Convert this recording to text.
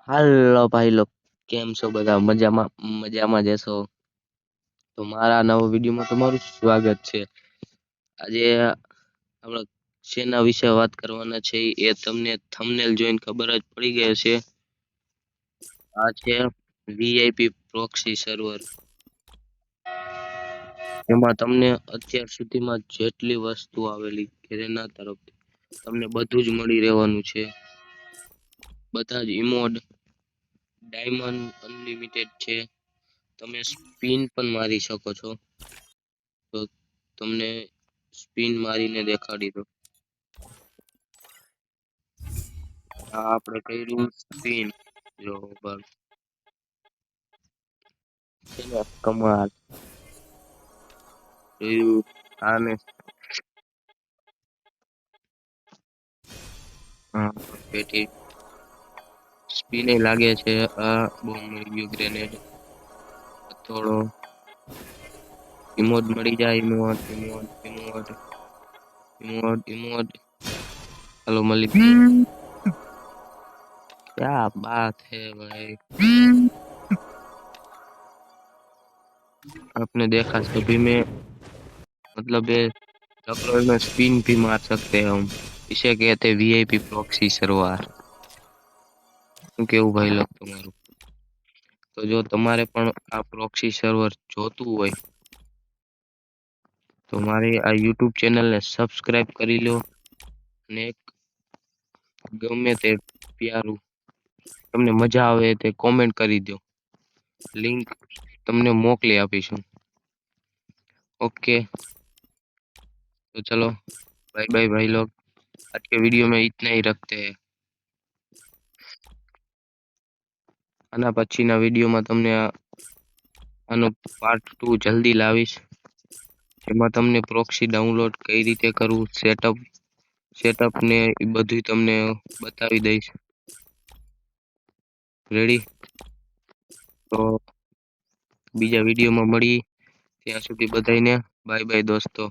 હાલો ભાઈ લોગ, કેમ છો બધા? મજામાં મજામાં જ હશો. તો મારા નવા વિડીયોમાં તમારું સ્વાગત છે. આજે આપણે શેના વિશે વાત કરવાના છે એ તમને થંબનેલ જોઈને ખબર જ પડી ગઈ હશે. આ છે વીઆઈપી પ્રોક્સી સર્વર. એમાં તમને અત્યાર સુધીમાં જેટલી વસ્તુ આવેલી ઘરેના તરફથી તમને બધું જ મળી રહેવાનું છે. બધા જ ઇમોડ ડાયમંડ અનલિમિટેડ છે. તમે સ્પિન પણ મારી શકો છો. તો તમને સ્પિન મારીને દેખાડી દો. આ આપણે કર્યું સ્પિન, જો બસ છે ને કમાલ જોયું. આને પેટી સ્પિન લાગે છે. આ બહુ મળી ગયું ગ્રેનેડ, થોડો ઇમોટ મળી જાય. ઇમોટ ઇમોટ ઇમોટ ઇમોટ ઇમોટ हेलो मलिक, क्या बात है भाई। आपने देखा सभी में, मतलब ये डबल में स्पिन भी मार सकते हैं हम। इसे कहते हैं वीआईपी प्रॉक्सी सर्वर। કેવું ભાઈ લોગ તમારું? તો જો તમારે પણ આ પ્રોક્સી સર્વર જોતું હોય તો મારી આ યુટ્યુબ ચેનલને સબસ્ક્રાઇબ કરી લો અને ગમે તે પ્યારું તમને મજા આવે તે કોમેન્ટ કરી દો. लिंक तुमने मोकली આપીશું. ओके, तो चलो बाय बाय भाई लोग। आज के वीडियो में इतना ही रखते हैं। આના પછીના વિડીયોમાં તમને આનો પાર્ટ 2 જલ્દી લાવીશ, જેમાં તમને પ્રોક્સી ડાઉનલોડ કઈ રીતે કરવું, સેટઅપ ને એ બધું તમને બતાવી દઈશ. રેડી? તો બીજા વિડીયોમાં મળી, ત્યાં સુધી બધાને બાય બાય દોસ્તો.